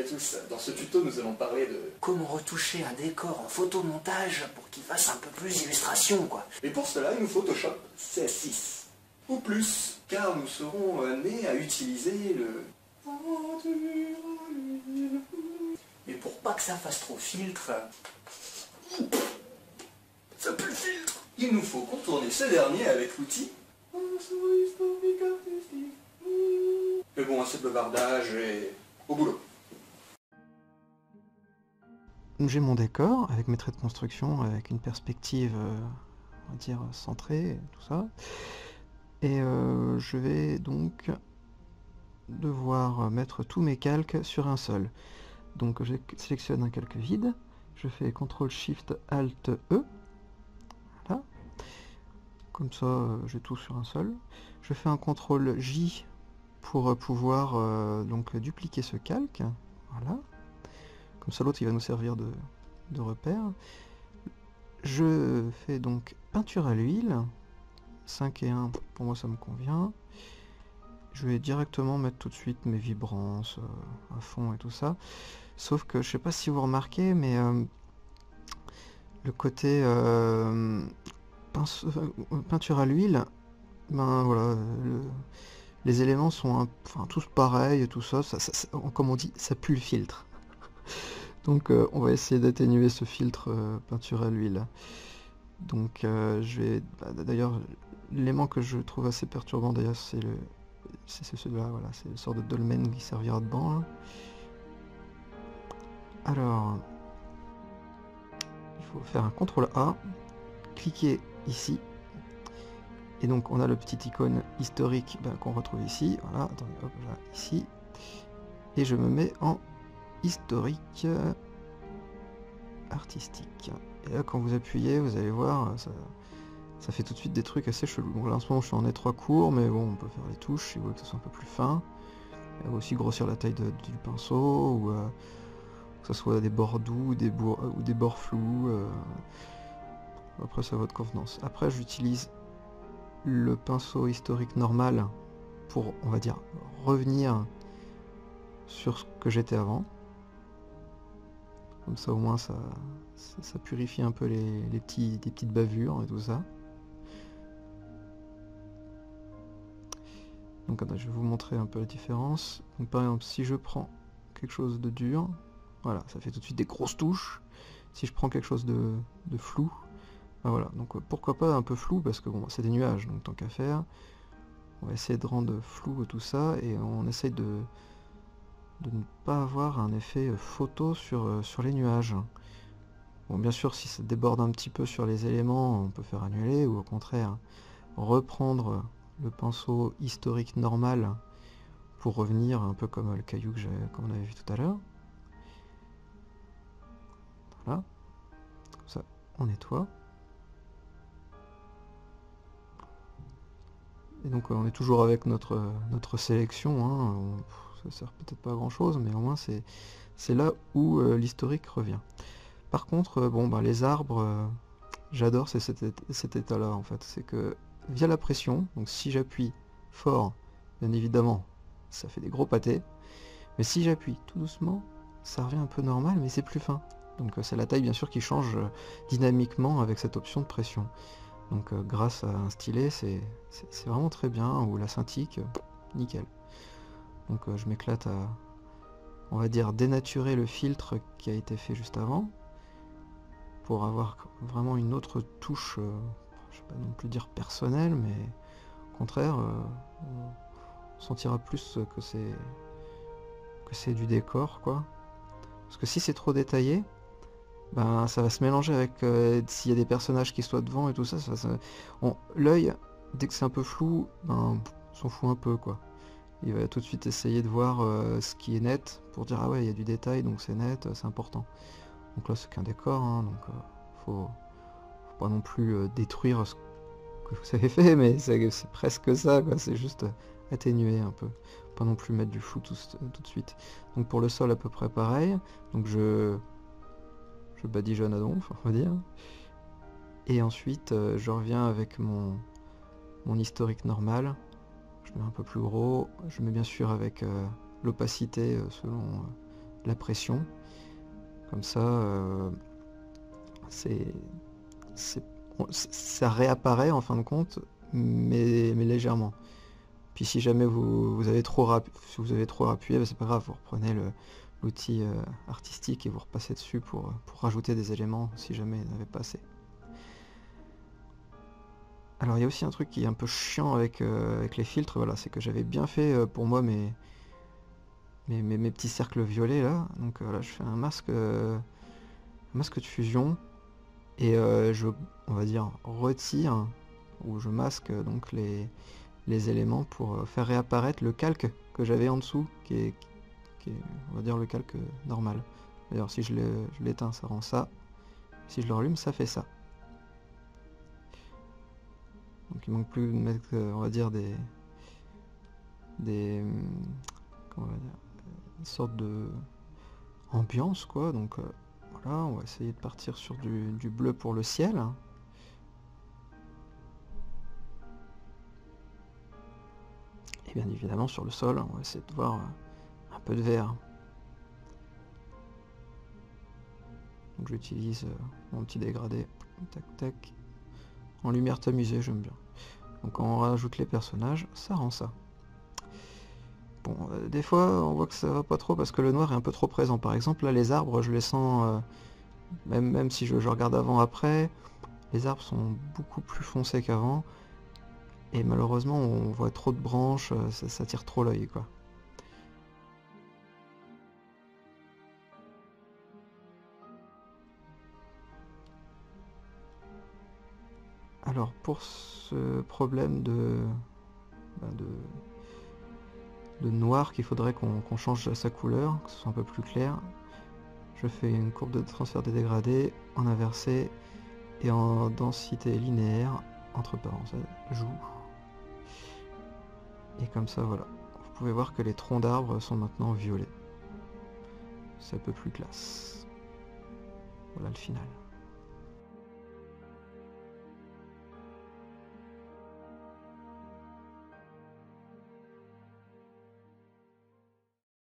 tous, dans ce tuto nous allons parler de comment retoucher un décor en photomontage pour qu'il fasse un peu plus illustration quoi. Et pour cela il nous faut Photoshop CS6 ou plus, car nous serons amenés à utiliser le... Mais pour pas que ça fasse trop filtre, ça pue le filtre. Il nous faut contourner ce dernier avec l'outil. Mais bon, assez de bavardage et au boulot. J'ai mon décor avec mes traits de construction, avec une perspective, on va dire, centrée, tout ça. Et je vais donc devoir mettre tous mes calques sur un seul. Donc je sélectionne un calque vide, je fais CTRL-SHIFT-ALT-E, voilà. Comme ça j'ai tout sur un seul. Je fais un CTRL-J pour pouvoir donc dupliquer ce calque, voilà. Comme ça l'autre il va nous servir de repère. Je fais donc peinture à l'huile, 5 et 1 pour moi ça me convient. Je vais directement mettre tout de suite mes vibrances à fond et tout ça. Sauf que je sais pas si vous remarquez, mais le côté peinture à l'huile, ben voilà, les éléments sont enfin, tous pareils, tout ça, comme on dit, ça pue le filtre. Donc on va essayer d'atténuer ce filtre peinture à l'huile. Donc je vais... d'ailleurs, l'élément que je trouve assez perturbant d'ailleurs, c'est celui-là, voilà, c'est le sort de dolmen qui servira de banc. Là. Alors, il faut faire un CTRL A, cliquer ici, et donc on a le petit icône historique qu'on retrouve ici. Voilà, attendez, hop, là, ici, et je me mets en historique artistique. Et là, quand vous appuyez, vous allez voir, ça fait tout de suite des trucs assez chelous. Donc là, en ce moment, je suis en étroit court, mais bon, on peut faire les touches si vous voulez que ça soit un peu plus fin. Et aussi grossir la taille du pinceau, ou que ce soit des bords doux ou des bords flous. Après, c'est à votre convenance. Après, j'utilise le pinceau historique normal pour, on va dire, revenir sur ce que j'étais avant. Comme ça, au moins, ça purifie un peu les petites bavures et tout ça. Donc je vais vous montrer un peu la différence. Donc par exemple, si je prends quelque chose de dur, voilà, ça fait tout de suite des grosses touches. Si je prends quelque chose de flou, ben voilà, donc pourquoi pas un peu flou, parce que bon, c'est des nuages, donc tant qu'à faire, on va essayer de rendre flou tout ça, et on essaye de ne pas avoir un effet photo sur les nuages. Bon, bien sûr, si ça déborde un petit peu sur les éléments, on peut faire annuler, ou au contraire, reprendre le pinceau historique normal pour revenir un peu comme le caillou comme on avait vu tout à l'heure. Voilà, comme ça on nettoie. Et donc on est toujours avec notre sélection, hein. Ça sert peut-être pas à grand chose, mais au moins c'est là où l'historique revient. Par contre, bon, les arbres, j'adore cet état-là en fait, c'est que via la pression, donc si j'appuie fort, bien évidemment, ça fait des gros pâtés, mais si j'appuie tout doucement, ça revient un peu normal, mais c'est plus fin. Donc c'est la taille bien sûr qui change dynamiquement avec cette option de pression. Donc grâce à un stylet, c'est vraiment très bien, ou la Cintiq, nickel. Donc je m'éclate à, on va dire, dénaturer le filtre qui a été fait juste avant, pour avoir vraiment une autre touche, je vais pas non plus dire personnelle, mais au contraire, on sentira plus que c'est du décor, quoi. Parce que si c'est trop détaillé, ben ça va se mélanger avec s'il y a des personnages qui soient devant et tout ça, l'œil, dès que c'est un peu flou, ben s'en fout un peu, quoi. Il va tout de suite essayer de voir ce qui est net, pour dire ah ouais, il y a du détail, donc c'est net, c'est important. Donc là c'est qu'un décor, hein, donc faut pas non plus détruire ce que vous avez fait, mais c'est presque ça, quoi. C'est juste atténuer un peu, pas non plus mettre du flou tout de suite. Donc pour le sol à peu près pareil, donc je badigeonne à donf, on va dire, et ensuite je reviens avec mon historique normal, je mets un peu plus gros, je mets bien sûr avec l'opacité selon la pression. Comme ça, ça réapparaît en fin de compte, mais légèrement. Puis si jamais vous avez trop appuyé, c'est pas grave, vous reprenez l'outil artistique et vous repassez dessus pour rajouter des éléments si jamais il n'y en avait pas assez. Alors il y a aussi un truc qui est un peu chiant avec les filtres, voilà, c'est que j'avais bien fait pour moi mes petits cercles violets là. Donc voilà, je fais un masque de fusion et on va dire retire ou je masque donc les éléments pour faire réapparaître le calque que j'avais en dessous, qui est, on va dire, le calque normal. D'ailleurs, si je l'éteins, ça rend ça. Si je le rallume, ça fait ça. Donc il manque plus de mettre, on va dire, comment on va dire, une sorte de ambiance, quoi. Donc voilà, on va essayer de partir sur du bleu pour le ciel. Et bien évidemment sur le sol, on va essayer de voir un peu de vert. Donc j'utilise mon petit dégradé, tac tac. En lumière tamisée, j'aime bien. Donc quand on rajoute les personnages, ça rend ça. Bon, des fois on voit que ça va pas trop parce que le noir est un peu trop présent. Par exemple là les arbres, je les sens, même si je regarde avant après, les arbres sont beaucoup plus foncés qu'avant. Et malheureusement on voit trop de branches, ça tire trop l'œil quoi. Alors pour ce problème de noir qu'il faudrait qu'on change sa couleur, que ce soit un peu plus clair, je fais une courbe de transfert des dégradés en inversé et en densité linéaire entre parenthèses joue. Et comme ça voilà, vous pouvez voir que les troncs d'arbres sont maintenant violets. C'est un peu plus classe. Voilà le final.